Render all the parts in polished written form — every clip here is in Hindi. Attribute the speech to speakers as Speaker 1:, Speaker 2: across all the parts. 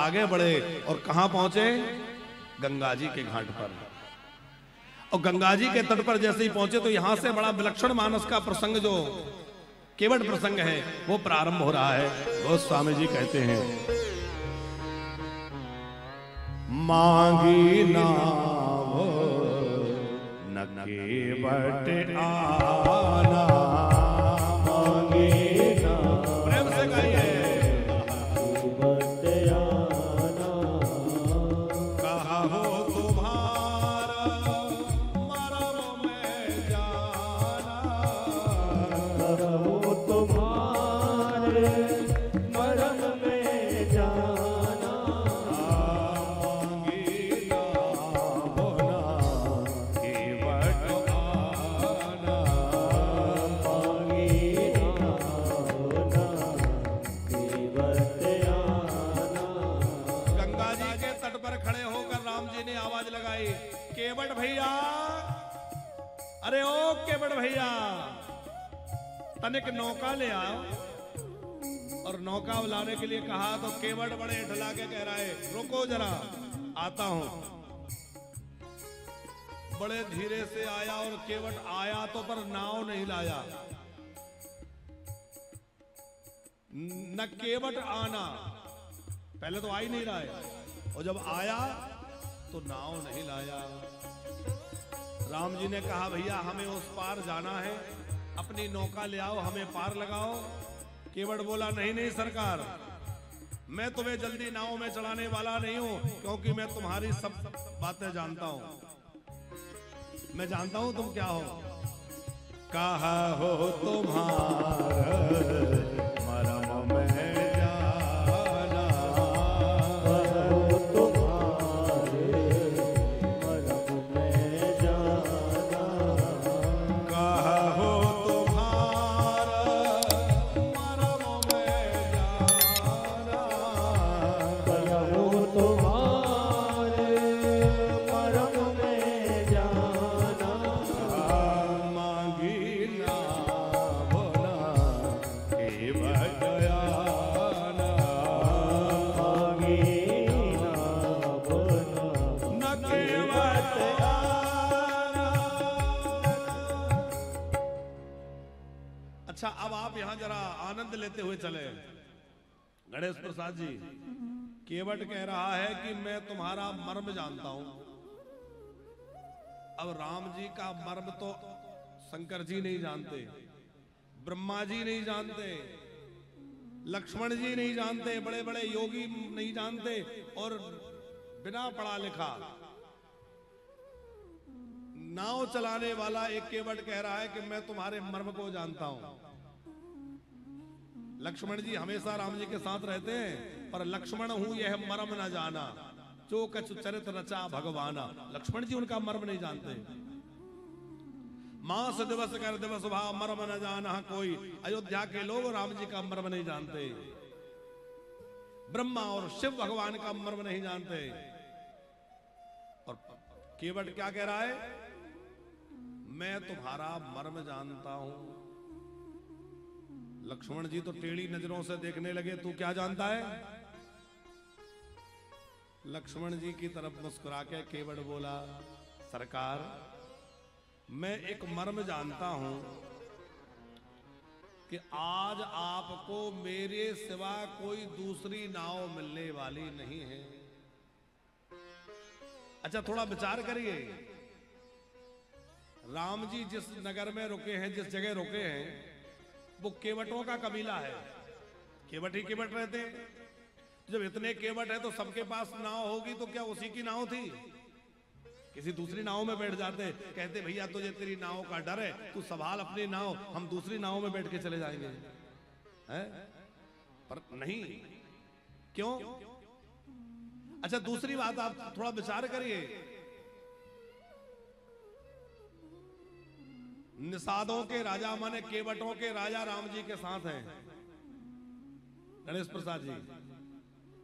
Speaker 1: आगे बढ़े और कहां पहुंचे? गंगा जी के घाट पर। और गंगा जी के तट पर जैसे ही पहुंचे तो यहां से बड़ा विलक्षण मानस का प्रसंग, जो केवट प्रसंग है, वो प्रारंभ हो रहा है। गोस्वामी जी कहते हैं, मांगी नाव न केवट आना, मांगी नाव, प्रेम से गाइए, कहा हो तुम्हारा मरम में जाना, कहा हो तुम्हारे मरम में जाना, मांगी नाव न केवट आना, मांगी नाव न केवट आना। गंगा जी के तट पर खड़े होकर राम जी ने आवाज लगाई, केवट भैया, अरे ओ केवट भैया, तनिक नौका ले आओ। और नौका लाने के लिए कहा तो केवट बड़े ढला के कह रहा है, रुको जरा, आता हूं। बड़े धीरे से आया और केवट आया तो पर नाव नहीं लाया। न केवट आना, पहले तो आ ही नहीं रहा है, और जब आया तो नाव नहीं लाया। राम जी ने कहा, भैया हमें उस पार जाना है, अपनी नौका ले आओ, हमें पार लगाओ। केवट बोला, नहीं नहीं सरकार, मैं तुम्हें जल्दी नाव में चढ़ाने वाला नहीं हूं, क्योंकि मैं तुम्हारी सब बातें जानता हूं। मैं जानता हूं तुम क्या हो। कहा हो तुम्हारा मरम में जाना, हो तुम्हारे मरम में जाना, कहा हो तुम्हारा मरम में जाना, कहा हो तुम्हारे मरम में जाना, मांगी नाव न केवट आना, मांगी नाव न केवट आना। अच्छा, अब आप यहां जरा आनंद लेते हुए चले। गणेश प्रसाद जी, केवट कह रहा है कि मैं तुम्हारा मर्म जानता हूं। अब राम जी का मर्म तो शंकर जी नहीं जानते, ब्रह्मा जी नहीं जानते, लक्ष्मण जी नहीं जानते, बड़े बड़े योगी नहीं जानते, और बिना पढ़ा लिखा नाव चलाने वाला एक केवट कह रहा है कि मैं तुम्हारे मर्म को जानता हूं। लक्ष्मण जी हमेशा राम जी के साथ रहते हैं, पर लक्ष्मण हूं यह मर्म न जाना, जो कछु चरित रचा भगवाना। लक्ष्मण जी उनका मर्म नहीं जानते। मास दिवस कर दिवस भाव मर्म न जाना कोई, अयोध्या के लोग राम जी का मर्म नहीं जानते, ब्रह्मा और शिव भगवान का मर्म नहीं जानते। और केवट क्या कह रहा है, मैं तुम्हारा मर्म जानता हूं। लक्ष्मण जी तो टेढ़ी नजरों से देखने लगे, तू क्या जानता है? लक्ष्मण जी की तरफ मुस्कुरा के केवट बोला, सरकार, मैं एक मर्म जानता हूं कि आज आपको मेरे सिवा कोई दूसरी नाव मिलने वाली नहीं है। अच्छा, थोड़ा विचार करिए, राम जी जिस नगर में रुके हैं, जिस जगह रुके हैं, वो केवटों का कबीला है। केवट ही केवट रहते हैं। जब इतने केवट है तो सबके पास नाव होगी, तो क्या उसी की नाव थी? किसी दूसरी नाव में बैठ जाते, कहते भैया तुझे तेरी नाव का डर है, तू संभाल अपनी नाव, हम दूसरी नाव में बैठ के चले जाएंगे, है? पर नहीं, क्यों? अच्छा, दूसरी बात आप थोड़ा विचार करिए, निषादों के राजा माने केवटों के राजा राम जी के साथ हैं, गणेश प्रसाद जी,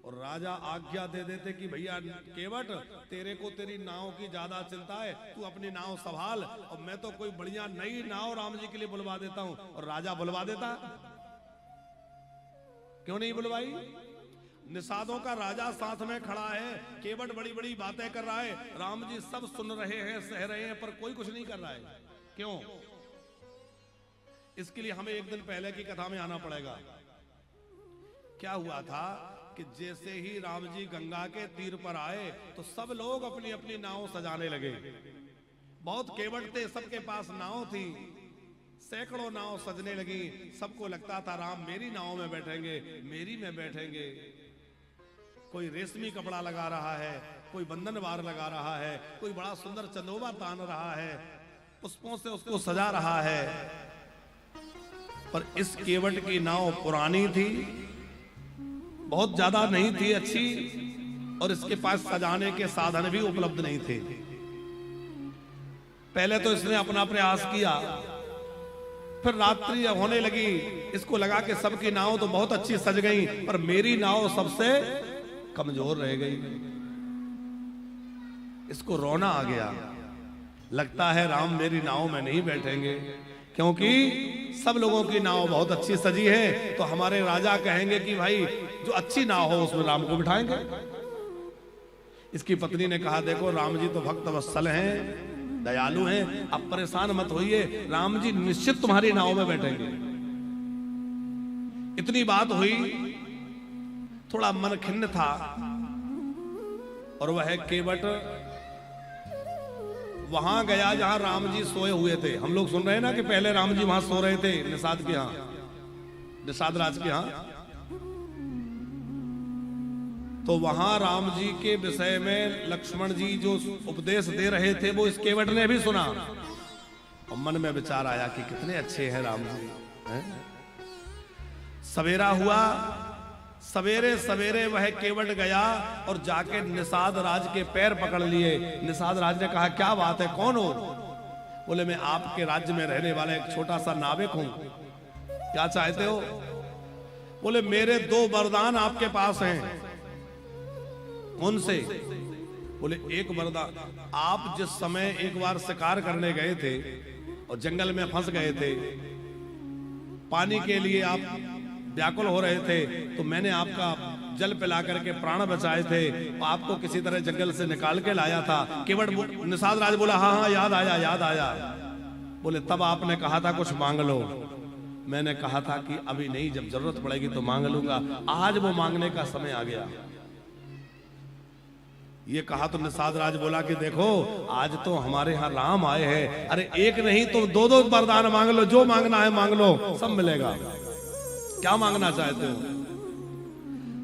Speaker 1: और राजा आज्ञा दे देते कि भैया केवट, तेरे को तेरी नाव की ज्यादा चिंता है, तू अपनी नाव संभाल, और मैं तो कोई बढ़िया नई नाव राम जी के लिए बुलवा देता हूं। और राजा बुलवा देता, क्यों नहीं बुलवाई? निषादों का राजा साथ में खड़ा है, केवट बड़ी बड़ी बातें कर रहा है, राम जी सब सुन रहे हैं, सह रहे हैं, पर कोई कुछ नहीं कर रहा है। क्यों? इसके लिए हमें एक दिन पहले की कथा में आना पड़ेगा। क्या हुआ था कि जैसे ही राम जी गंगा के तीर पर आए तो सब लोग अपनी अपनी नाव सजाने लगे। बहुत केवट थे, सबके पास नाव थी, सैकड़ों नाव सजने लगी। सबको लगता था राम मेरी नाव में बैठेंगे, मेरी में बैठेंगे। कोई रेशमी कपड़ा लगा रहा है, कोई बंधन वार लगा रहा है, कोई बड़ा सुंदर चंदोबा तान रहा है, पुष्पों से उसको सजा रहा है। पर इस केवट की नाव पुरानी थी, बहुत ज्यादा नहीं थी अच्छी, और इसके पास सजाने के साधन भी उपलब्ध नहीं थे। पहले तो इसने अपना प्रयास किया, फिर रात्रि होने लगी, इसको लगा कि सबकी नाव तो बहुत अच्छी सज गई, पर मेरी नाव सबसे कमजोर रह गई। इसको रोना आ गया, लगता है राम मेरी नाव में नहीं बैठेंगे, क्योंकि सब लोगों की नाव बहुत अच्छी सजी है, तो हमारे राजा कहेंगे कि भाई जो अच्छी नाव हो उसमें राम को बिठाएंगे। इसकी पत्नी ने कहा, देखो राम जी तो भक्त वत्सल हैं, दयालु हैं, अब परेशान मत होइए, राम जी निश्चित तुम्हारी नाव में बैठेंगे। इतनी बात हुई, थोड़ा मन खिन्न था, और वह केवट वहां गया जहां राम जी सोए हुए थे। हम लोग सुन रहे हैं ना कि पहले राम जी वहां सो रहे थे निषाद के यहां, निषाद राज के यहां। तो वहां राम जी के विषय में लक्ष्मण जी जो उपदेश दे रहे थे वो इस केवट ने भी सुना, और मन में विचार आया कि कितने अच्छे हैं राम जी हैं? सवेरा हुआ, सवेरे सवेरे वह केवट गया और जाके निषाद राज के पैर पकड़ लिए। निषाद राज ने कहा, क्या बात है, कौन हो? बोले, मैं आपके राज्य में रहने वाला एक छोटा सा नाविक हूं, क्या चाहते हो? बोले, मेरे 2 वरदान आपके पास हैं। कौन से? बोले, एक वरदान, आप जिस समय एक बार शिकार करने गए थे और जंगल में फंस गए थे, पानी के लिए आप व्याकुल हो रहे थे, तो मैंने आपका जल पिला करके प्राण बचाए थे, आपको किसी तरह जंगल से निकाल के लाया था। केवट निषाद राज बोला, हाँ हाँ याद आया, याद आया। बोले, तब आपने कहा था कुछ मांग लो। मैंने कहा था कि अभी नहीं, जब जरूरत पड़ेगी तो मांग लूंगा। आज वो मांगने का समय आ गया। ये कहा तो निषाद राज बोला कि देखो, आज तो हमारे यहाँ राम आए हैं, अरे एक नहीं तो 2-2 वरदान मांग लो, जो मांगना है मांग लो, सब मिलेगा। क्या मांगना चाहते हो?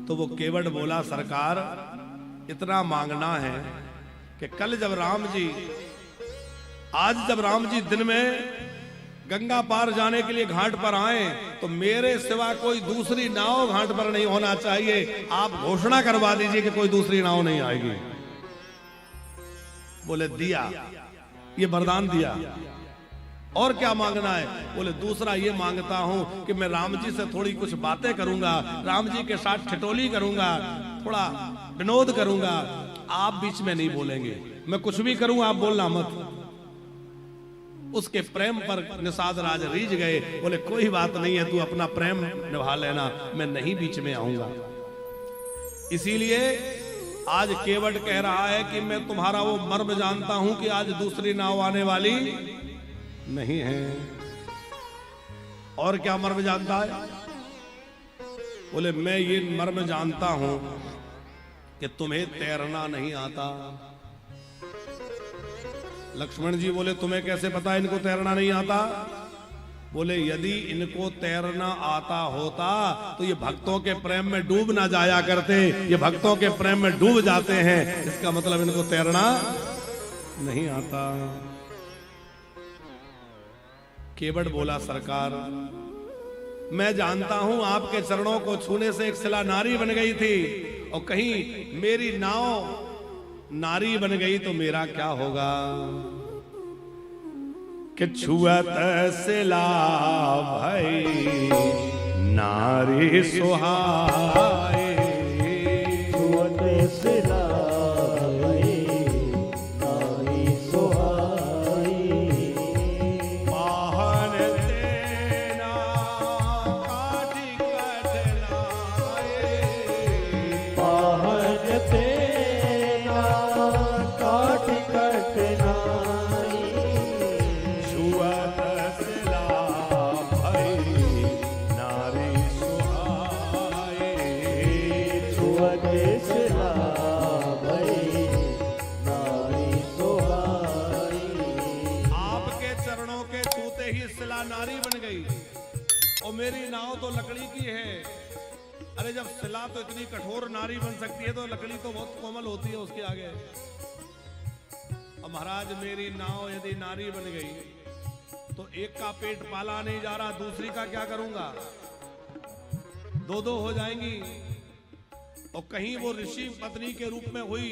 Speaker 1: तो वो केवट बोला, सरकार इतना मांगना है कि कल जब राम जी, आज जब राम जी दिन में गंगा पार जाने के लिए घाट पर आए, तो मेरे सिवा कोई दूसरी नाव घाट पर नहीं होना चाहिए। आप घोषणा करवा दीजिए कि कोई दूसरी नाव नहीं आएगी। बोले, दिया, ये वरदान दिया। और क्या मांगना है? बोले, दूसरा ये मांगता हूं कि मैं राम जी से थोड़ी कुछ बातें करूंगा, राम जी के साथ ठिठोली करूंगा, थोड़ा विनोद करूंगा, आप बीच में नहीं बोलेंगे, मैं कुछ भी करूं आप बोलना मत। उसके प्रेम पर निषाद राज रीझ गए। बोले, कोई बात नहीं है, तू अपना प्रेम निभा लेना, मैं नहीं बीच में आऊंगा। इसीलिए आज केवट कह रहा है कि मैं तुम्हारा वो मर्म जानता हूं कि आज दूसरी नाव आने वाली नहीं है। और क्या मर्म जानता है? बोले, मैं ये मर्म जानता हूं कि तुम्हें तैरना नहीं आता। लक्ष्मण जी बोले, तुम्हें कैसे पता इनको तैरना नहीं आता? बोले, यदि इनको तैरना आता होता तो ये भक्तों के प्रेम में डूब ना जाया करते, ये भक्तों के प्रेम में डूब जाते हैं, इसका मतलब इनको तैरना नहीं आता। केवट बोला, सरकार मैं जानता हूं आपके चरणों को छूने से एक शिला नारी बन गई थी, और कहीं मेरी नाव नारी बन गई तो मेरा क्या होगा? कि छुअत शिला भई नारी सुहाए, छुअत शिला भई नारी सुहाए, बाहर देना काठी कटलाए, शिला तो इतनी कठोर नारी बन सकती है, तो लकड़ी तो बहुत कोमल होती है उसके आगे। अब महाराज मेरी नाव यदि नारी बन गई तो एक का पेट पाला नहीं जा रहा, दूसरी का क्या करूंगा? दो दो हो जाएंगी। और कहीं वो ऋषि पत्नी के रूप में हुई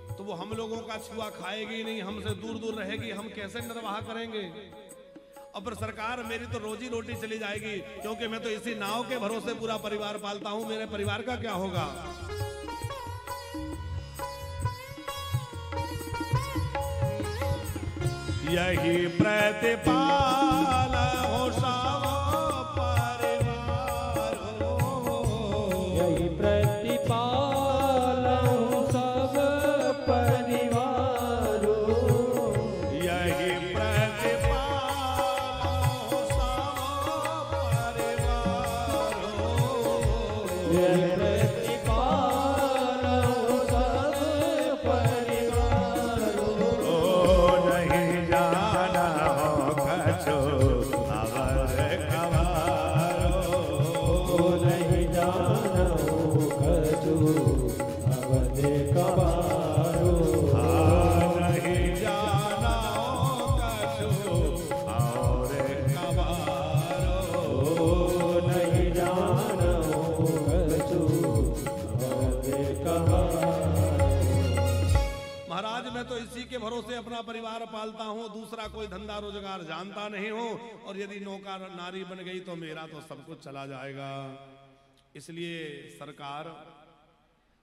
Speaker 1: तो वो हम लोगों का छुआ खाएगी नहीं, हमसे दूर दूर रहेगी, हम कैसे निर्वाह करेंगे? और फिर सरकार मेरी तो रोजी रोटी चली जाएगी, क्योंकि मैं तो इसी नाव के भरोसे पूरा परिवार पालता हूं, मेरे परिवार का क्या होगा? यही प्रतिपाल हो सब परिवार हो,
Speaker 2: यही प्रतिपाल हो सब परिवार हो,
Speaker 1: यही प्रतिपाल हो सब परिवार हो,
Speaker 2: यही प्रतिपाल हो सब परिवार हो।
Speaker 1: नहीं जाना हो कछु अवध कवारो,
Speaker 2: नहीं जाना हो कछु अवध कवारो,
Speaker 1: नहीं जाना हो कछु और कवारो,
Speaker 2: नहीं जाना हो कछु अवध कवारो।
Speaker 1: महाराज मैं तो इसी के भरोसे अपना परिवार पालता हूँ, दूसरा कोई धंधा रोजगार जानता नहीं हूँ, और यदि नौका नारी बन गई तो मेरा तो सब कुछ चला जाएगा। इसलिए सरकार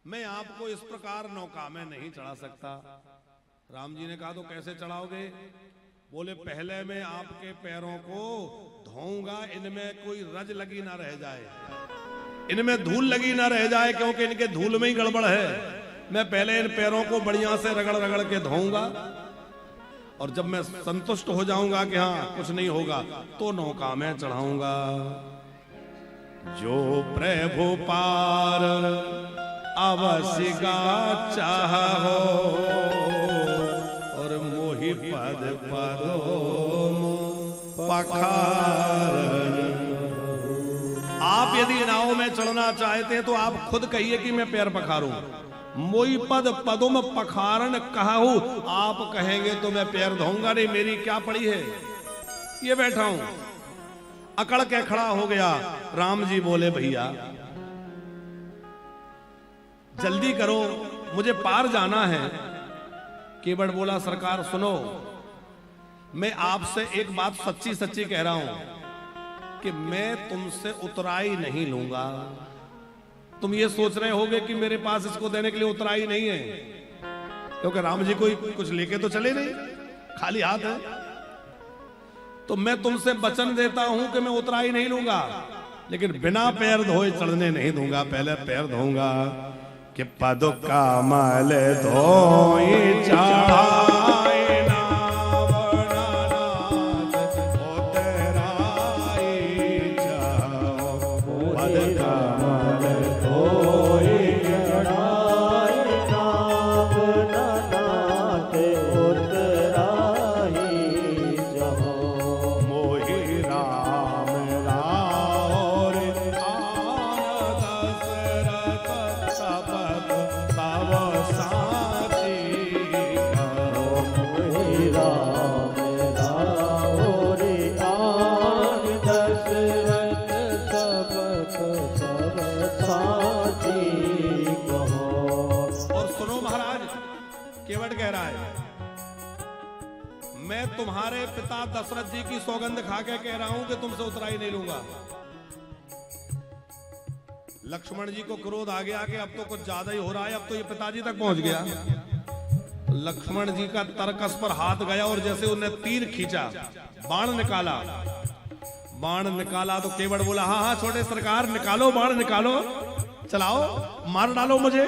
Speaker 1: मैं आपको इस प्रकार नौका में नहीं चढ़ा सकता। राम जी ने कहा तो कैसे चढ़ाओगे? बोले पहले मैं आपके पैरों को धोऊंगा, इनमें कोई रज लगी ना रह जाए, इनमें धूल लगी ना रह जाए, क्योंकि इनके धूल में ही गड़बड़ है। मैं पहले इन पैरों को बढ़िया से रगड़ रगड़ के धोऊंगा, और जब मैं संतुष्ट हो जाऊंगा कि हाँ कुछ नहीं होगा, तो नौका में चढ़ाऊंगा। जो प्रभु पार अवश्य का चाहो, और मोहि पद पदो पखारन। आप यदि नाव में चढ़ना चाहते हैं तो आप खुद कहिए कि मैं पैर पखारूं। मोई पद पदुम पखारन कहूं, आप कहेंगे तो मैं पैर धोऊंगा नहीं, मेरी क्या पड़ी है, ये बैठा हूं। अकड़ के खड़ा हो गया। राम जी बोले भैया जल्दी करो, मुझे पार जाना है। केवट बोला सरकार सुनो, मैं आपसे एक बात सच्ची सच्ची कह रहा हूं कि मैं तुमसे उतराई नहीं लूंगा। तुम ये सोच रहे होगे कि मेरे पास इसको देने के लिए उतराई नहीं है, क्योंकि राम जी कोई कुछ लेके तो चले नहीं, खाली हाथ है। तो मैं तुमसे वचन देता हूं कि मैं उतराई नहीं लूंगा, लेकिन बिना पैर धोए चढ़ने नहीं दूंगा। पहले पैर धोऊंगा कि पद कमल धोई चढ़ाए नावनाथ, उतराई जाओ। पद कमल
Speaker 2: धोई चढ़ाए नावनाथ, उतराई जाओ।
Speaker 1: मोहि राम राम आन दशरथ सबत तव साची कहो।
Speaker 2: मोहि राम राम आन दशरथ सबक सब साची कहो।
Speaker 1: और सुनो महाराज, केवट कह रहा है मैं तुम्हारे पिता दशरथ जी की सौगंध खा के कह रहा हूं कि तुमसे उतराई नहीं लूंगा। लक्ष्मण जी को क्रोध आ गया कि अब तो कुछ ज्यादा ही हो रहा है, अब तो ये पिताजी तक पहुंच गया। लक्ष्मण जी का तरकस पर हाथ गया और जैसे उन्हें तीर खींचा, बाण निकाला। बाण निकाला तो केवट बोला हाँ हाँ छोटे सरकार निकालो, बाण निकालो, चलाओ, मार डालो मुझे।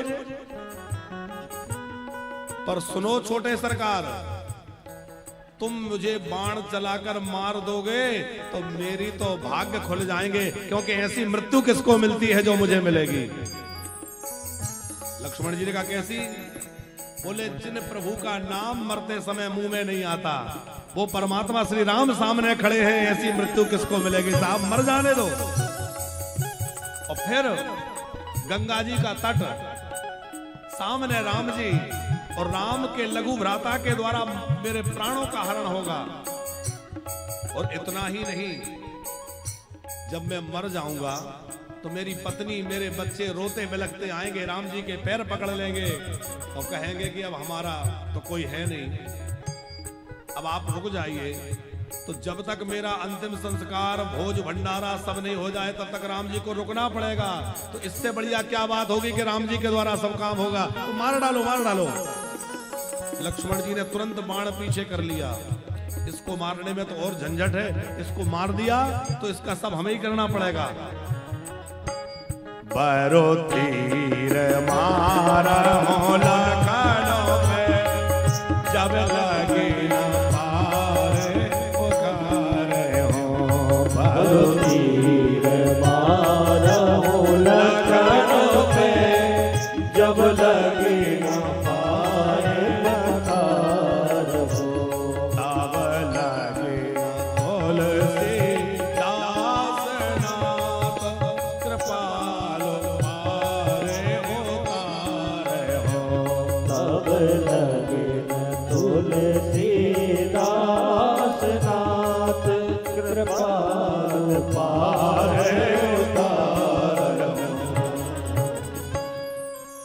Speaker 1: पर सुनो छोटे सरकार, तुम मुझे बाण चलाकर मार दोगे तो मेरी तो भाग्य खुल जाएंगे, क्योंकि ऐसी मृत्यु किसको मिलती है जो मुझे मिलेगी। लक्ष्मण जी ने कहा कैसी? बोले जिन प्रभु का नाम मरते समय मुंह में नहीं आता, वो परमात्मा श्री राम सामने खड़े हैं, ऐसी मृत्यु किसको मिलेगी? साहब मर जाने दो। और फिर गंगा जी का तट, सामने राम जी, और राम के लघु भ्राता के द्वारा मेरे प्राणों का हरण होगा। और इतना ही नहीं, जब मैं मर जाऊंगा तो मेरी पत्नी, मेरे बच्चे रोते बिलखते आएंगे, राम जी के पैर पकड़ लेंगे और कहेंगे कि अब हमारा तो कोई है नहीं, अब आप रुक जाइए। तो जब तक मेरा अंतिम संस्कार, भोज भंडारा सब नहीं हो जाए, तब तक राम जी को रुकना पड़ेगा। तो इससे बढ़िया क्या बात होगी कि राम जी के द्वारा सब काम होगा। तो मार डालो, मार डालो। लक्ष्मण जी ने तुरंत बाण पीछे कर लिया। इसको मारने में तो और झंझट है, इसको मार दिया तो इसका सब हमें ही करना पड़ेगा। बरो तीर मारा हो लखनऊ पे, जब लगे न पारे पुकारे हो।
Speaker 2: बरो तीर मारा हो लखनऊ पे, जब लगे न पारे पुकारे हो।
Speaker 1: तब लगे बोल से दास नाथ, कृपाल पारे उतारे हो।
Speaker 2: तब लगे न तुलसीदास नाथ, कृपाल पारे उतारे हो।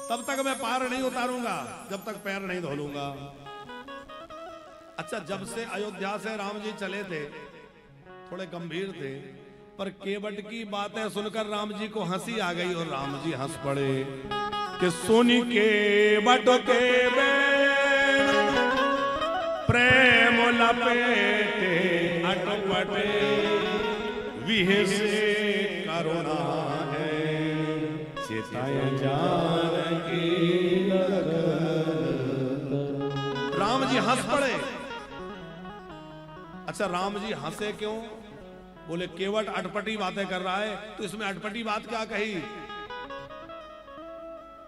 Speaker 1: तब तक मैं पार नहीं उतारूंगा जब तक पैर नहीं धो लूंगा। अच्छा, जब से अयोध्या से राम जी चले थे, थोड़े गंभीर थे, पर केवट की बातें सुनकर राम जी को हंसी आ गई और राम जी हंस पड़े कि सुनी केवट के बैन, प्रेम लपेटे अटपटे, विह से करुणा है, चिताय जानकी राम जी हंस पड़े। अच्छा, राम जी हंसे क्यों? बोले केवट अटपटी बातें कर रहा है, तो इसमें अटपटी बात क्या कही?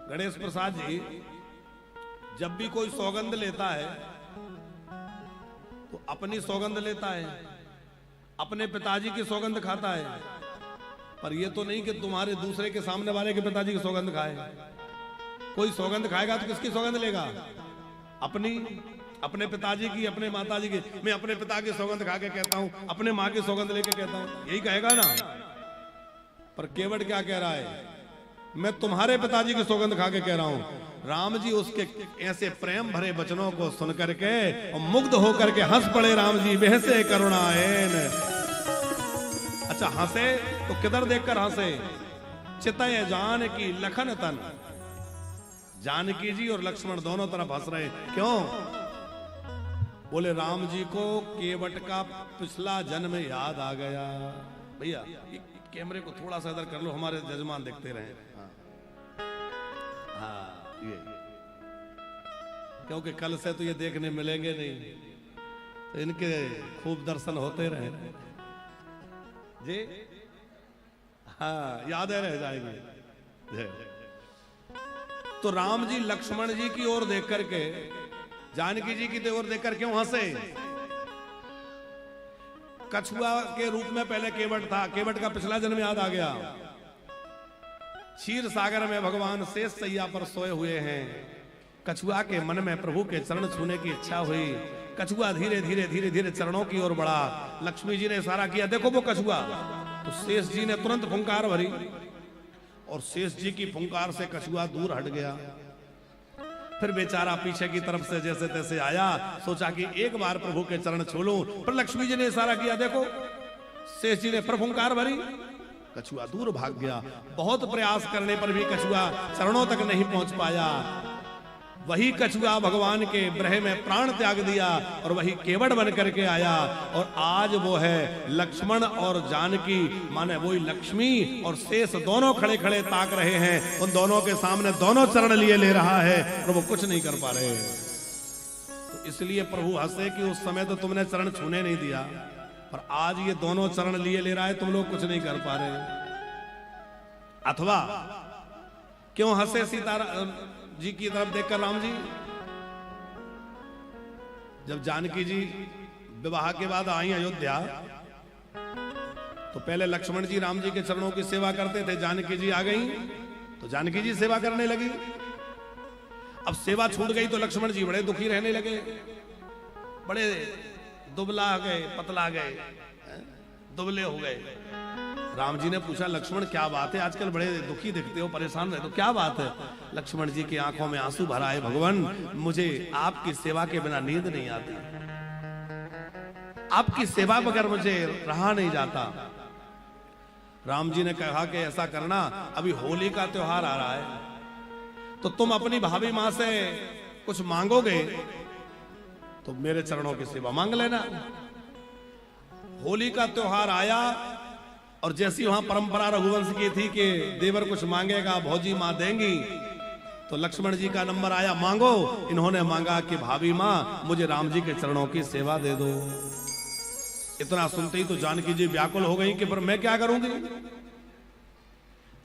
Speaker 1: गणेश प्रसाद जी जब भी कोई सौगंध लेता है तो अपनी सौगंध लेता है, अपने पिताजी की सौगंध खाता है, पर यह तो नहीं कि तुम्हारे दूसरे के सामने वाले के पिताजी की सौगंध खाए। कोई सौगंध खाएगा तो किसकी सौगंध लेगा? अपनी, अपने पिताजी की, अपने माताजी की। मैं अपने पिता की सौगंध खा के कहता हूं, अपने मां की सौगंध लेके कहता हूं, यही कहेगा ना। पर केवट क्या कह रहा है? मैं तुम्हारे पिताजी की सौगंध खा के कह रहा हूं। राम जी उसके ऐसे प्रेम भरे वचनों को सुन करके और मुग्ध होकर के हंस पड़े। राम जी बेहसे करुणाएन। अच्छा, हंसे तो किधर देखकर हंसे? चितय जान की लखन तन। जानकी जी और लक्ष्मण दोनों तरफ हंस रहे। क्यों? बोले राम जी को केवट का पिछला जन्म याद आ गया। भैया कैमरे को थोड़ा सा इधर कर लो, हमारे जजमान देखते रहे। हाँ, ये क्योंकि कल से तो ये देखने मिलेंगे नहीं, तो इनके खूब दर्शन होते रहे जी। हाँ, यादें रह जाएंगी। तो राम जी लक्ष्मण जी की ओर देख करके, जानकी जी की ओर देखकर क्यों हंसे? कछुआ के रूप में पहले केवट था, केवट का पिछला जन्म याद आ गया। क्षीर सागर में भगवान शेष सैया पर सोए हुए हैं। कछुआ के मन में प्रभु के चरण छूने की इच्छा हुई। कछुआ धीरे धीरे धीरे धीरे चरणों की ओर बढ़ा। लक्ष्मी जी ने इशारा किया, देखो वो कछुआ। तो शेष जी ने तुरंत फुंकार भरी और शेष जी की फुंकार से कछुआ दूर हट गया। फिर बेचारा पीछे की तरफ से जैसे तैसे आया, सोचा कि एक बार प्रभु के चरण छू लूं, पर लक्ष्मी जी ने इशारा किया, देखो। शेष जी ने फिर फुंकार भरी, कछुआ दूर भाग गया। बहुत प्रयास करने पर भी कछुआ चरणों तक नहीं पहुंच पाया। वही कछुआ भगवान के ब्रह में प्राण त्याग दिया और वही केवट बन करके आया। और आज वो है लक्ष्मण और जानकी, माने वही लक्ष्मी और शेष दोनों खड़े खड़े ताक रहे हैं। उन दोनों के सामने दोनों चरण लिए ले रहा है और वो कुछ नहीं कर पा रहे। तो इसलिए प्रभु हंसे कि उस समय तो तुमने चरण छूने नहीं दिया, पर आज ये दोनों चरण लिए ले रहा है, तुम लोग कुछ नहीं कर पा रहे। अथवा क्यों हंसे सीता जी की तरफ देखकर राम जी? जब जानकी जी विवाह के बाद आई अयोध्या, तो पहले लक्ष्मण जी राम जी के चरणों की सेवा करते थे। जानकी जी आ गई तो जानकी जी सेवा करने लगी। अब सेवा छूट गई तो लक्ष्मण जी बड़े दुखी रहने लगे, बड़े दुबला गए, पतला गए, दुबले हो गए। राम जी ने पूछा, लक्ष्मण क्या बात है, आजकल बड़े दुखी दिखते हो, परेशान रहते हो, क्या बात है? लक्ष्मण जी की आंखों में आंसू भरा है, भगवान मुझे आपकी सेवा के बिना नींद नहीं आती, आपकी सेवा बगैर मुझे रहा नहीं जाता। राम जी ने कहा कि ऐसा करना, अभी होली का त्योहार आ रहा है, तो तुम अपनी भाभी मां से कुछ मांगोगे तो मेरे चरणों की सेवा मांग लेना। होली का त्योहार आया और जैसी वहां परंपरा रघुवंश की थी कि देवर कुछ मांगेगा भौजी मां देंगी, तो लक्ष्मण जी का नंबर आया, मांगो। इन्होंने मांगा कि भाभी मां मुझे राम जी के चरणों की सेवा दे दो। इतना सुनते ही तो जानकी जी व्याकुल हो गई कि पर मैं क्या करूंगी।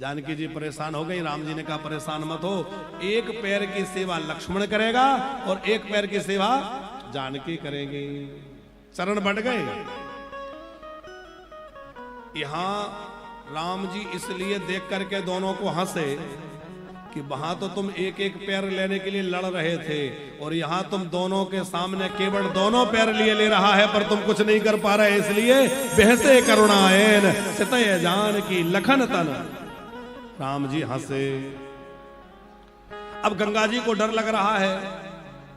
Speaker 1: जानकी जी परेशान हो गई। राम जी ने कहा, परेशान मत हो, एक पैर की सेवा लक्ष्मण करेगा और एक पैर की सेवा जानकी करेगी। चरण बढ़ गए। यहां राम जी इसलिए देख करके दोनों को हंसे कि वहां तो तुम एक एक पैर लेने के लिए लड़ रहे थे और यहां तुम दोनों के सामने केवल दोनों पैर लिए ले रहा है पर तुम कुछ नहीं कर पा रहे, इसलिए बहसे करुणाएन चितय जान की लखन तन। राम जी हंसे। अब गंगा जी को डर लग रहा है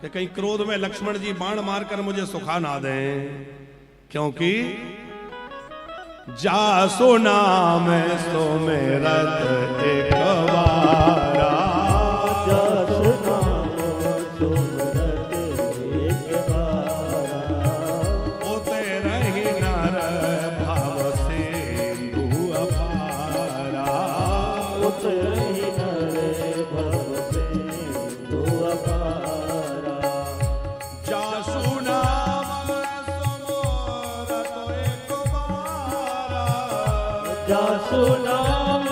Speaker 1: कि कहीं क्रोध में लक्ष्मण जी बाण मारकर मुझे सुखा ना दें, क्योंकि जासो नाम सो मेरा एक बारा,
Speaker 2: जासो नाम सो मेरा एक बारा,
Speaker 1: होते रही नर भाव सिंधु अपारा,
Speaker 2: होते रही नर भाव सिंधु अपारा,
Speaker 1: जासो नाम सो मोरा तो एक बारा,
Speaker 2: जासो नाम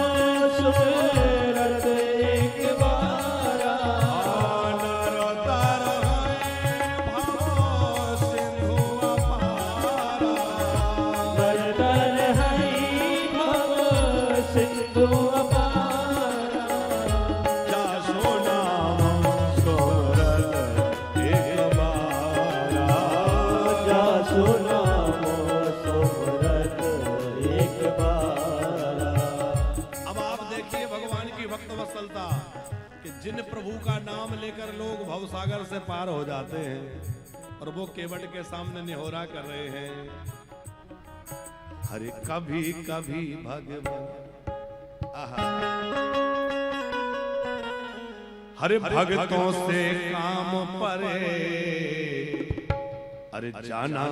Speaker 2: सुमिरत एक बारा,
Speaker 1: नर तर भाव सिंधु अपारा,
Speaker 2: नर तर हरि भव सिंधु अपारा,
Speaker 1: जासो नाम सोरत एक बारा,
Speaker 2: जासो नाम सुमिरत एक बारा।
Speaker 1: अब आप देखिए भगवान की भक्त वत्सलता कि जिन प्रभु का नाम लेकर लोग भवसागर से पार हो जाते हैं और वो केवट के सामने निहोरा कर रहे हैं, हरे कभी कभी भगवान हरे भक्तों से काम परे, अरे जाना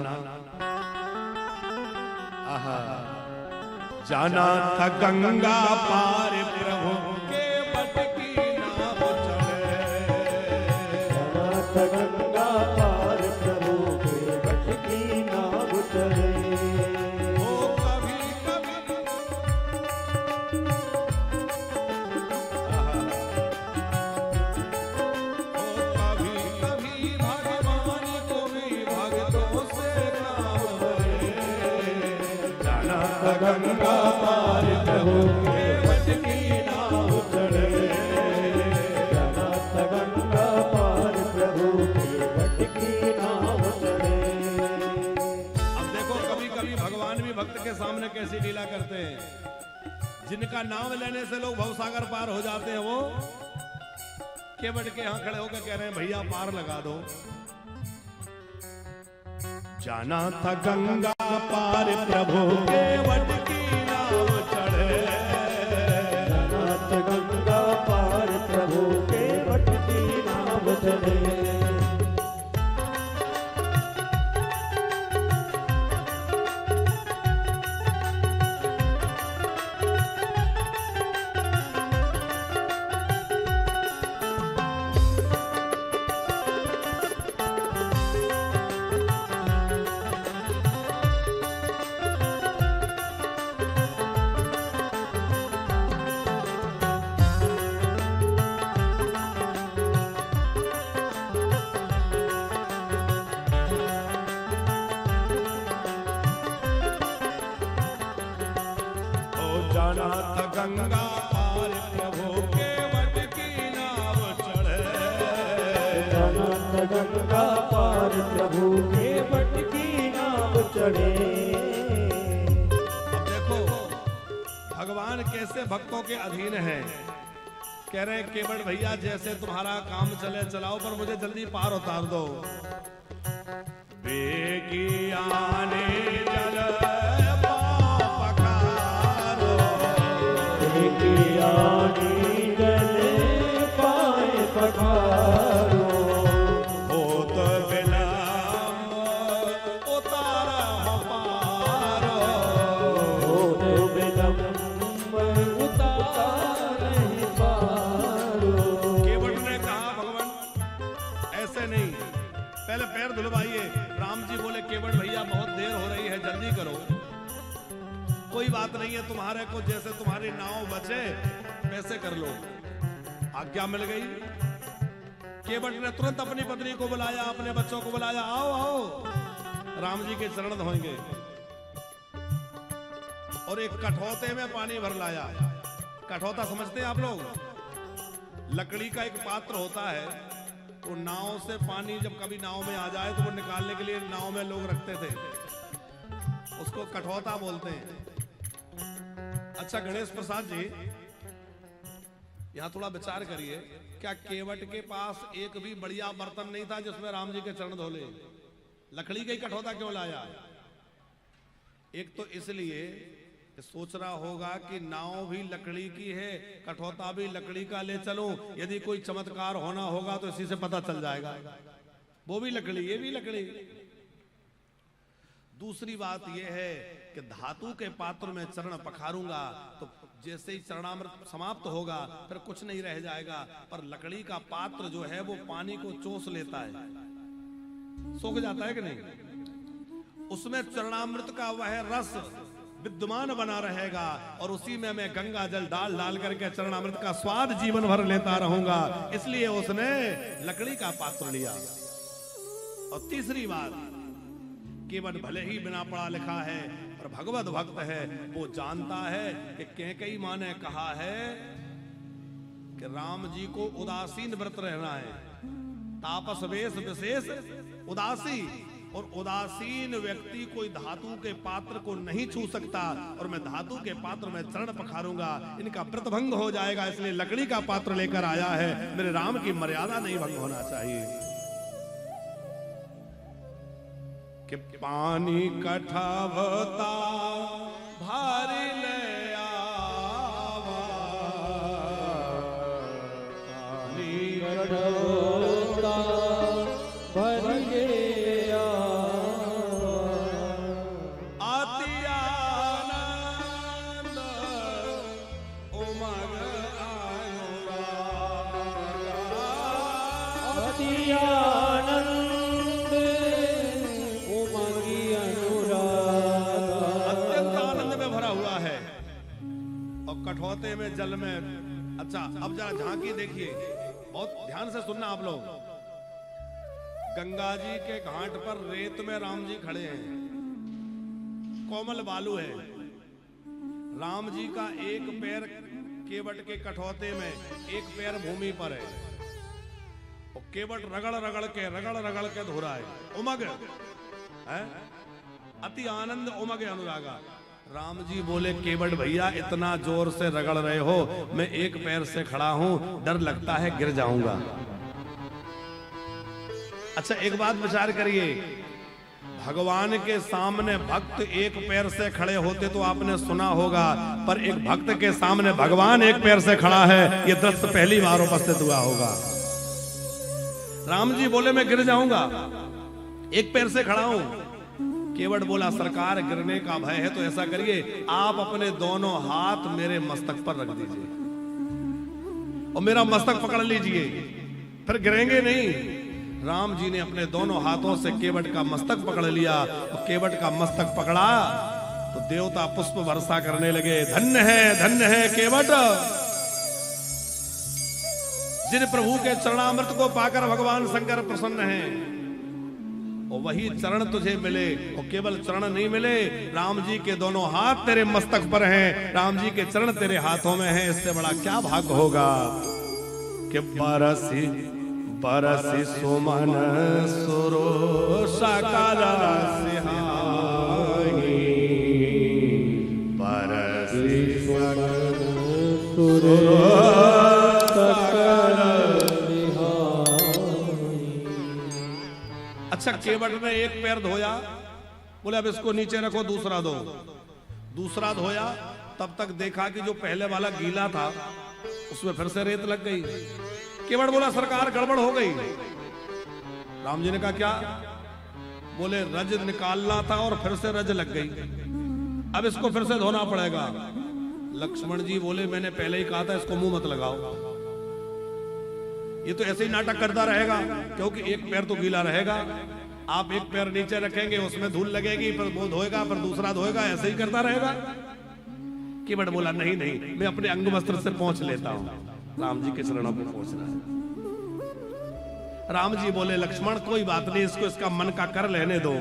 Speaker 1: आहा जाना था गंगा पार प्रभु के बट की नाव चढ़े,
Speaker 2: नाथ गंगा पार प्रभु के बट की नाव चढ़े,
Speaker 1: ओ कभी कभी ओ कभी कभी भगवान को भी भक्तों से काम परे, जाना था गंगा पार प्रभु के बट की नाव चढ़े,
Speaker 2: नाथ गंगा पार प्रभु के बट की नाव चढ़े।
Speaker 1: अब देखो कभी कभी भगवान भी भक्त के सामने कैसी लीला करते हैं। जिनका नाम लेने से लोग भवसागर पार हो जाते हैं, वो केवट के यहां खड़े होकर कह रहे हैं, भैया पार लगा दो। जाना था गंगा पार प्रभु केवट की नाव चढ़े,
Speaker 2: नाथ गंगा पार प्रभु के बट की नाव चढ़े,
Speaker 1: ओ जाना था गंगा पार प्रभु के वट की नाव चढ़े।
Speaker 2: अनंत गंगा पार प्रभु के वट की नाव चढ़े।
Speaker 1: अब देखो भगवान कैसे भक्तों के अधीन है। कह रहे केवट भैया जैसे तुम्हारा काम चले चलाओ, पर मुझे जल्दी पार उतार दो। बेगी आने जल पखारो,
Speaker 2: बेगी आने जल पाए पखारो।
Speaker 1: होत विलंब उतारा पारो,
Speaker 2: होत विलंब उतार नहीं पारो।
Speaker 1: केवट ने कहा भगवान ऐसे नहीं, पहले पैर धुलवाइए। राम जी बोले केवट भैया बहुत देर हो रही है, जल्दी करो। कोई बात नहीं है, तुम्हारे को जैसे तुम्हारी नाव बचे वैसे कर लो। आज्ञा मिल गई। केवट ने तुरंत अपनी पत्नी को बुलाया, अपने बच्चों को बुलाया, आओ आओ राम जी के चरण धोएंगे। और एक कठौते में पानी भर लाया। कठौता समझते हैं आप लोग? लकड़ी का एक पात्र होता है, वो नाव से पानी जब कभी नाव में आ जाए तो वो निकालने के लिए नाव में लोग रखते थे, उसको कठौता बोलते हैं। अच्छा गणेश प्रसाद जी, यहां थोड़ा विचार करिए, क्या केवट के पास एक भी बढ़िया बर्तन नहीं था जिसमें राम जी के चरण धो ले? लकड़ी का ही कठौता क्यों लाया? एक तो इसलिए सोच रहा होगा कि नाव भी लकड़ी की है, कठौता भी लकड़ी का ले चलूं, यदि कोई चमत्कार होना होगा तो इसी से पता चल जाएगा। वो भी लकड़ी, ये भी लकड़ी। दूसरी बात यह है कि धातु के पात्र में चरण पखारूंगा तो जैसे ही चरणामृत समाप्त होगा फिर कुछ नहीं रह जाएगा, पर लकड़ी का पात्र जो है वो पानी को चूस लेता है, सूख जाता है कि नहीं? उसमें चरणामृत का वह रस विद्यमान बना रहेगा और उसी में मैं गंगा जल डाल डाल करके चरणामृत का स्वाद जीवन भर लेता रहूंगा। इसलिए उसने लकड़ी का पात्र लिया। और तीसरी बात, केवट भले ही बिना पढ़ा लिखा है पर भगवत भक्त है, वो जानता है कि कैकेयी मां ने कहा है कि राम जी को उदासीन व्रत रहना है, तापस वेश विशेष उदासी, और उदासीन व्यक्ति कोई धातु के पात्र को नहीं छू सकता, और मैं धातु के पात्र में चरण पखारूंगा, इनका व्रतभंग हो जाएगा, इसलिए लकड़ी का पात्र लेकर आया है। मेरे राम की मर्यादा नहीं भंग होना चाहिए। कि पानी कठवता भारी ले आवा, पानी
Speaker 2: कठौता भर ले
Speaker 1: कठौते में जल में। अच्छा अब जरा झांकी देखिए, बहुत ध्यान से सुनना आप लोग। गंगा जी के घाट पर रेत में राम जी खड़े हैं, कोमल बालू है, राम जी का एक पैर केवट के कठौते में, एक पैर भूमि पर है, और केवट रगड़ रगड़ के धो रहा है, उमग है, अति आनंद उमग अनुरागा। राम जी बोले केवट भैया इतना जोर से रगड़ रहे हो, मैं एक पैर से खड़ा हूं, डर लगता है गिर जाऊंगा। अच्छा एक बात विचार करिए, भगवान के सामने भक्त एक पैर से खड़े होते तो आपने सुना होगा, पर एक भक्त के सामने भगवान एक पैर से खड़ा है, यह दृश्य पहली बार उपस्थित हुआ होगा। राम जी बोले मैं गिर जाऊंगा, एक पैर से खड़ा हूं। केवट बोला सरकार गिरने का भय है तो ऐसा करिए, आप अपने दोनों हाथ मेरे मस्तक पर रख दीजिए और मेरा मस्तक पकड़ लीजिए, फिर गिरेंगे नहीं। राम जी ने अपने दोनों हाथों से केवट का मस्तक पकड़ लिया, और केवट का मस्तक पकड़ा तो देवता पुष्प वर्षा करने लगे। धन्य है केवट, जिन प्रभु के चरणामृत को पाकर भगवान शंकर प्रसन्न हैं। और वही चरण तुझे मिले, और केवल चरण नहीं मिले, राम जी के दोनों हाथ तेरे मस्तक पर हैं, राम जी के चरण तेरे हाथों में हैं। इससे बड़ा क्या भाग्य होगा कि बरसी बरसी सुमन सुरो सकल सिहाई, बरसी सुमन सुरो सकल सिहाई। अच्छा, केवट ने एक पैर धोया, बोले अब इसको नीचे रखो, दूसरा दो। दूसरा धोया, तब तक देखा कि जो पहले वाला गीला था उसमें फिर से रेत लग गई। केवट बोला सरकार गड़बड़ हो गई। राम जी ने कहा क्या? बोले रज निकालना था और फिर से रज लग गई, अब इसको फिर से धोना पड़ेगा। लक्ष्मण जी बोले मैंने पहले ही कहा था इसको मुंह मत लगाओ, ये तो ऐसे ही नाटक करता रहेगा, क्योंकि एक पैर तो गीला रहेगा। आप एक पैर नीचे रखेंगे, उसमें धूल लगेगी, फिर वो धोएगा, फिर दूसरा धोएगा, ऐसे ही करता रहेगा। केवट बोला नहीं नहीं, मैं अपने अंग वस्त्र से पहुंच लेता हूं। राम जी के चरणों पे पहुंचना है। राम जी बोले लक्ष्मण कोई बात नहीं, इसको इसका मन का कर लेने दो।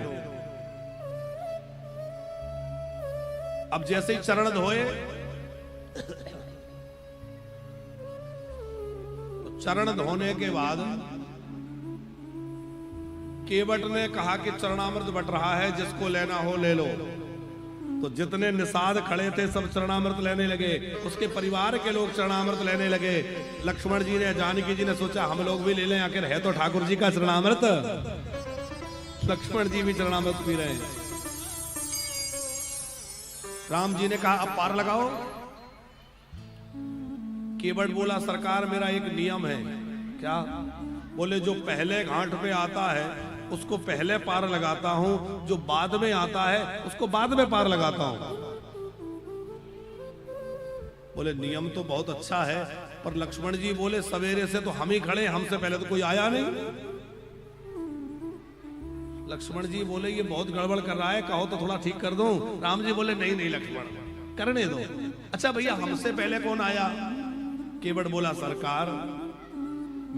Speaker 1: अब जैसे ही चरण धोए, तो चरण धोने के बाद केवट ने कहा कि चरणामृत बट रहा है, जिसको लेना हो ले लो। तो जितने निषाद खड़े थे सब चरणामृत लेने लगे, उसके परिवार के लोग चरणामृत लेने लगे। लक्ष्मण जी ने, जानकी जी ने सोचा हम लोग भी ले लें, आखिर है तो ठाकुर जी का चरणामृत। लक्ष्मण जी भी चरणामृत पी रहे हैं। राम जी ने कहा अब पार लगाओ। केवट बोला सरकार मेरा एक नियम है। क्या? बोले जो पहले घाट पे आता है उसको पहले पार लगाता हूं, जो बाद में आता है उसको बाद में पार लगाता हूं। बोले नियम तो बहुत अच्छा है, पर लक्ष्मण जी बोले सवेरे से तो हम ही खड़े, हमसे पहले तो कोई आया नहीं। लक्ष्मण जी बोले ये बहुत गड़बड़ कर रहा है, कहो तो थोड़ा ठीक कर दूं। राम जी बोले नहीं नहीं लक्ष्मण, करने दो। अच्छा भैया हमसे पहले कौन आया? केवट बोला सरकार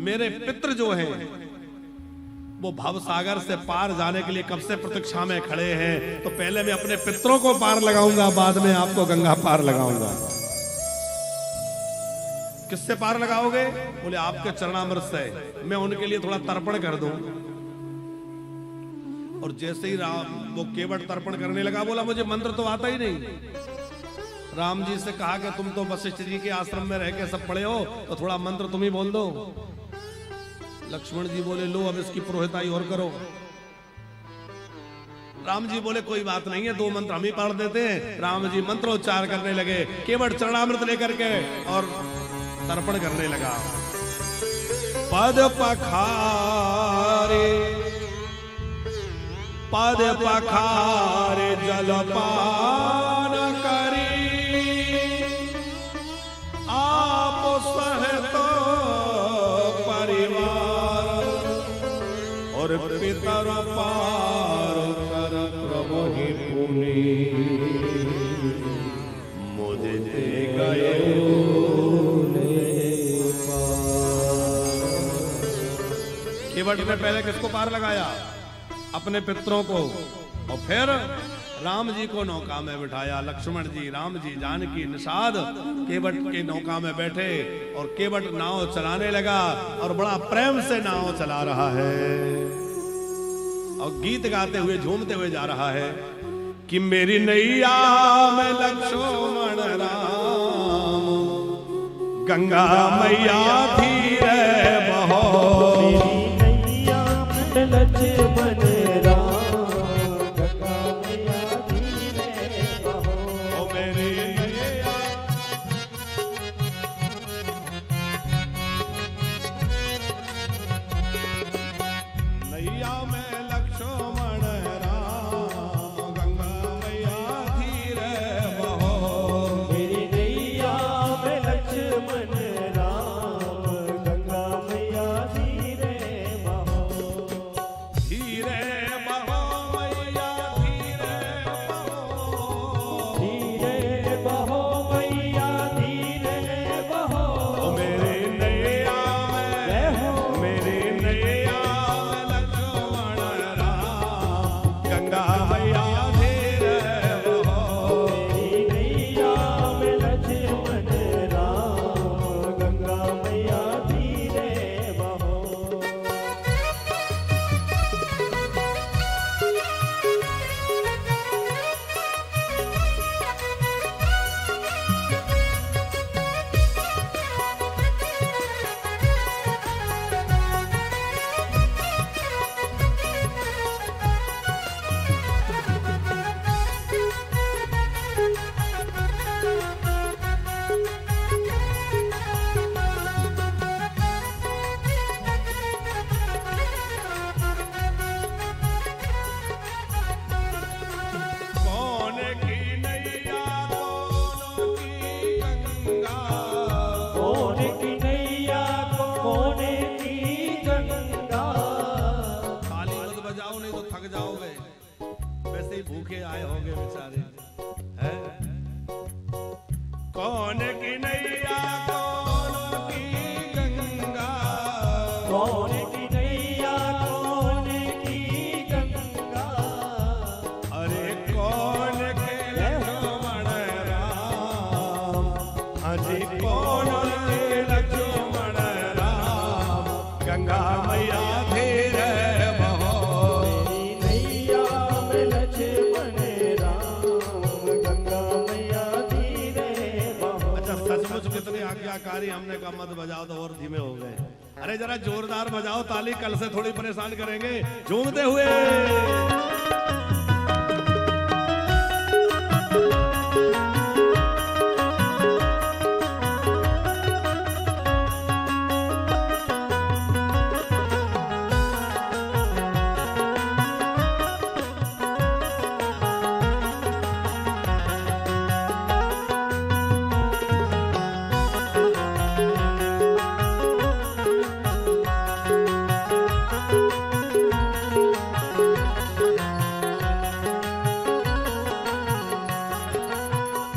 Speaker 1: मेरे पितृ जो हैं वो भव सागर से पार जाने के लिए कब से प्रतीक्षा में खड़े हैं, तो पहले मैं अपने पितरों को पार लगाऊंगा, बाद में आपको गंगा पार लगाऊंगा। किससे पार लगाओगे? बोले आपके चरणामृत से, मैं उनके लिए थोड़ा तर्पण कर दूं। और जैसे ही वो केवट तर्पण करने लगा, बोला मुझे मंत्र तो आता ही नहीं। राम जी से कहा कि तुम तो वशिष्ठ जी के आश्रम में रह के सब पढ़े हो, तो थोड़ा मंत्र तुम ही बोल दो। लक्ष्मण जी बोले लो अब इसकी पुरोहिताई और करो। राम जी बोले कोई बात नहीं है, 2 मंत्र हम ही पढ़ देते हैं। राम जी मंत्रोच्चार करने लगे, केवट चरणामृत लेकर के और तर्पण करने लगा। पद पखारे पद पखारे जलपान करी, आप सहत परिवार और पितर पार कर प्रभु ही पुनि मुझे दे गए। केवट ने पहले किसको पार लगाया? अपने पितरों को, और फिर राम जी को नौका में बिठाया। लक्ष्मण जी, राम जी, जानकी, निषाद केवट के नौका में बैठे और केवट नाव चलाने लगा और बड़ा प्रेम से नाव चला रहा है और गीत गाते हुए झूमते हुए जा रहा है कि मेरी नैया में लक्ष्मण राम गंगा मैया धीरे बहो।
Speaker 2: मेरी नैया में लक्ष्मण की नैया कौन की गंगा।
Speaker 1: अरे कौन के लक्ष्मण राम, अजी कौन के लक्ष्मण राम, गंगा मैया धीर बहो।
Speaker 2: मेरी नैया में लक्ष्मण राम, गंगा मैया धीरे बहो।
Speaker 1: अच्छा सचमुच कितनी आज्ञाकारी, हमने कहा मत बजाओ तो और धीमे हो गए। अरे जरा जोरदार बजाओ ताली, कल से थोड़ी परेशान करेंगे झूमते हुए।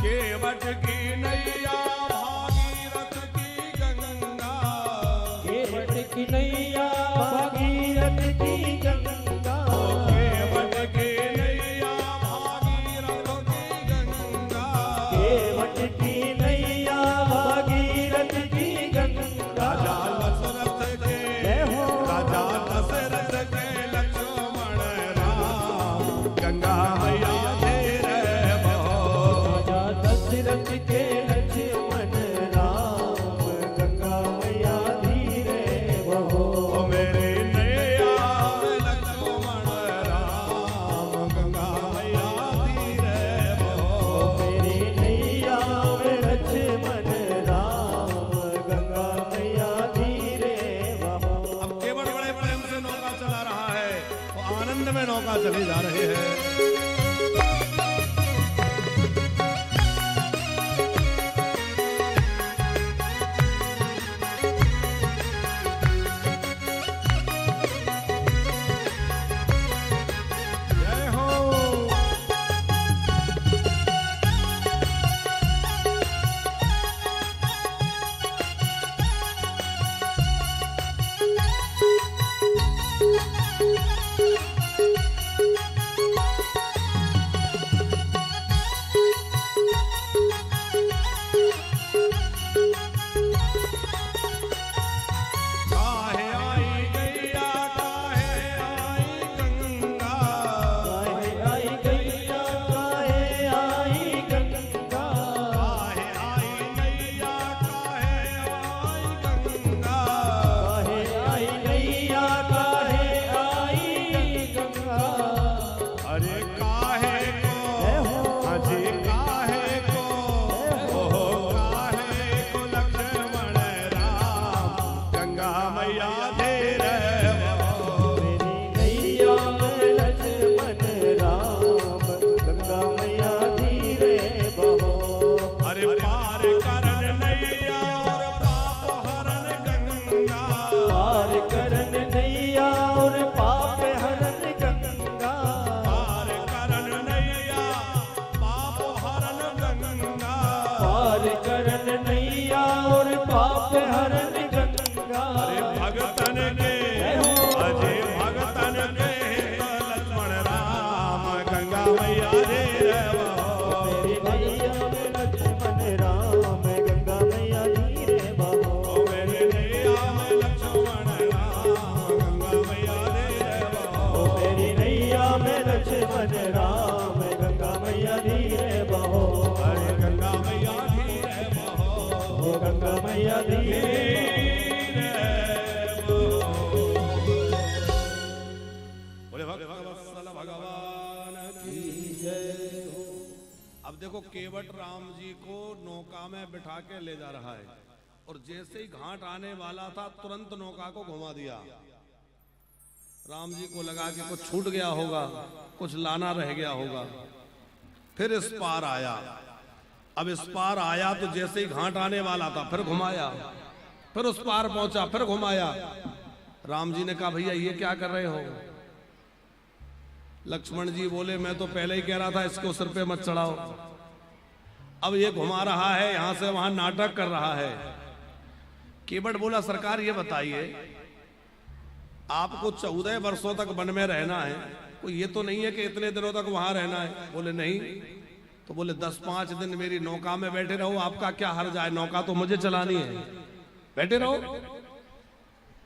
Speaker 1: केवट की नैया भागीरथ की गंगा,
Speaker 2: केवट की नैया भागीरथ की गंगा।
Speaker 1: केवट की नैया भागीरथ की गंगा,
Speaker 2: केवट की नैया भागीरथ की गंगा।
Speaker 1: राजा दशरथ के,
Speaker 2: जय हो।
Speaker 1: राजा दशरथ के लक्ष्मण राम, गंगा मैया धीर बहो।
Speaker 2: राजा दशरथ के लक्ष्मण राम, गंगा मैया धीरे बहो।
Speaker 1: ओ मेरे नैया में लक्ष्मण राम, गंगा मैया धीर बहो।
Speaker 2: मेरी नैया में लक्ष्मण राम, गंगा मैया धीरे बहो।
Speaker 1: अब केवट बड़े प्रेम से नौका चला रहा है, वो आनंद में नौका चली जा रही है। जय हो। काहे आई गैया, काहे आई गंगा,
Speaker 2: काहे आई गैया, काहे आई गंगा।
Speaker 1: काहे आई नैया, काहे आई गंगा।
Speaker 2: काहे आई गैया, काहे आई गंगा।
Speaker 1: अरे काहे को, अजी काहे को, ओहो काहे को लक्ष्मण राम, गंगा मैया धीर बहो।
Speaker 2: मेरी नैया में लक्ष्मण राम, गंगा मैया धीरे बहो।
Speaker 1: अरे पार करन नैया और पाप हरन गंगा,
Speaker 2: पार करन नैया और पाप हरन गंगा।
Speaker 1: पार करन नैया पाप हरन गंगा।
Speaker 2: पार करन नैया और पाप हरन गंगा।
Speaker 1: अरे भगतन के, अजय भगतन के लक्ष्मण राम, गंगा मैया धीर बहो।
Speaker 2: मेरी नैया में लक्ष्मण राम, गंगा मैया धीरे बहो।
Speaker 1: ओ मेरे नैया में लक्ष्मण राम, गंगा मैया धीर बहो।
Speaker 2: ओ मेरी नैया में लक्ष्मण राम, गंगा मैया धीरे बहो।
Speaker 1: अरे गंगा मैया धीर बहो,
Speaker 2: ओ गंगा मैया धीरे
Speaker 1: धीर बहो। बोले भगवत्सल भगवान की
Speaker 2: जय हो।
Speaker 1: अब देखो केवट राम जी को नौका में बिठा के ले जा रहा है, और जैसे ही घाट आने वाला था तुरंत नौका को घुमा दिया। राम जी को लगा कि कुछ छूट गया होगा, कुछ लाना रह गया होगा। फिर इस पार आया। अब इस पार आया तो जैसे ही घाट आने वाला था फिर घुमाया, फिर उस पार पहुंचा, फिर घुमाया। राम जी ने कहा भैया ये क्या कर रहे हो? लक्ष्मण जी बोले मैं तो पहले ही कह रहा था इसको सिर पे मत चढ़ाओ। अब ये घुमा रहा है, यहां से वहां नाटक कर रहा है। केवट बोला सरकार ये बताइए आपको 14 वर्षों तक वन में रहना है, कोई ये तो नहीं है कि इतने दिनों तक वहां रहना है। बोले नहीं। तो बोले 10-5 दिन मेरी नौका में बैठे रहो, आपका क्या हर्ज है, नौका तो मुझे चलानी है, बैठे रहो।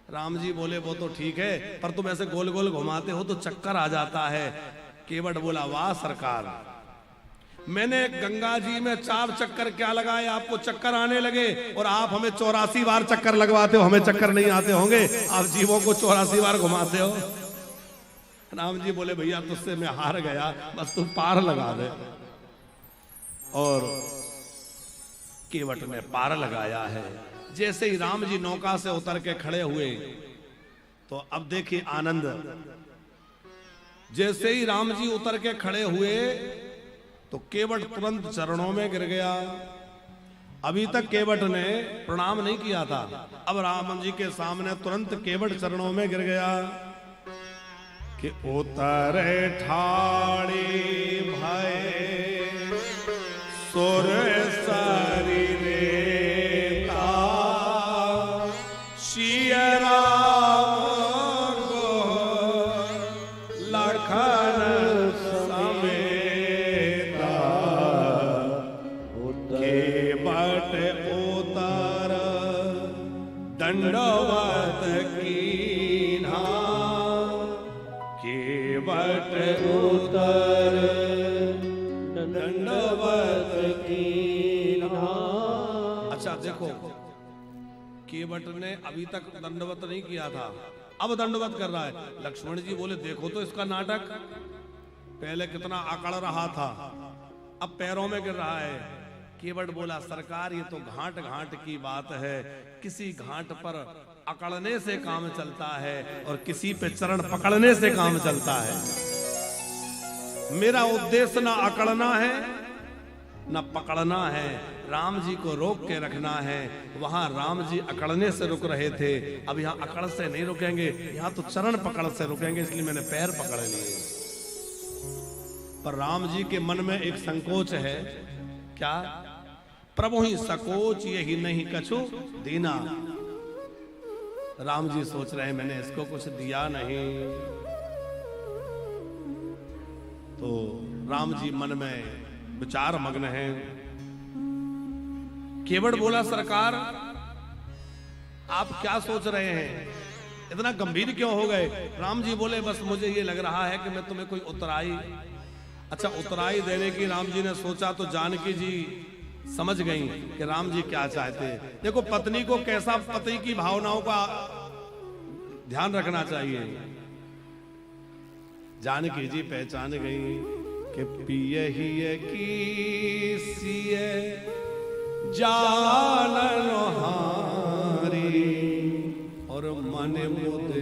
Speaker 1: राम जी बोले वो तो ठीक है, पर तुम ऐसे गोल गोल घुमाते हो तो चक्कर आ जाता है। केवट बोला वाह सरकार, मैंने गंगा जी में 4 चक्कर क्या लगाए, आपको चक्कर आने लगे, और आप हमें 84 बार चक्कर लगवाते हो, हमें चक्कर नहीं आते होंगे, आप जीवों को 84 बार घुमाते हो। राम जी बोले भैया तुझसे मैं हार गया, बस तू पार लगा दे। और केवट ने पार लगाया है। जैसे ही राम जी नौका से उतर के खड़े हुए तो अब देखिए आनंद। जैसे ही राम जी उतर के खड़े हुए तो केवट तुरंत चरणों में गिर गया। अभी तक केवट ने प्रणाम नहीं किया था, अब राम जी के सामने तुरंत केवट चरणों में गिर गया कि उतरे ठाड़ी भय सुर शरीर सिय राम लखन समेता केवट उतर दंडवत कीन्हा, केवट उतर दंडवत कीन्हा। अच्छा देखो, केवट ने अभी तक दंडवत नहीं किया था, अब दंडवत कर रहा है। लक्ष्मण जी बोले देखो तो इसका नाटक, पहले कितना अकड़ रहा था, अब पैरों में गिर रहा है। केवट बोला सरकार ये तो घाट घाट की बात है, किसी घाट पर अकड़ने से काम चलता है और किसी पे चरण पकड़ने से काम चलता है। मेरा उद्देश्य ना अकड़ना है ना पकड़ना है, राम जी को रोक के रखना है। वहां राम जी अकड़ने से रुक रहे थे, अब यहाँ अकड़ से नहीं रुकेंगे, यहाँ तो चरण पकड़ से रुकेंगे, इसलिए मैंने पैर पकड़ लिए। पर राम जी के मन में एक संकोच है, क्या? प्रभु ही सकोच यही नहीं कछु दीना। राम जी सोच रहे हैं मैंने इसको कुछ दिया नहीं। तो राम जी मन में विचार मग्न हैं। केवट बोला सरकार आप क्या सोच रहे हैं, इतना गंभीर क्यों हो गए? राम जी बोले बस मुझे ये लग रहा है कि मैं तुम्हें कोई उतराई, अच्छा उतराई देने की राम जी ने सोचा तो जानकी जी समझ गई कि राम जी क्या चाहते। देखो पत्नी को कैसा पति की भावनाओं का ध्यान रखना चाहिए। जानकी जी पहचान गई कि पिय ही की सिए जानन हारी और मन मुद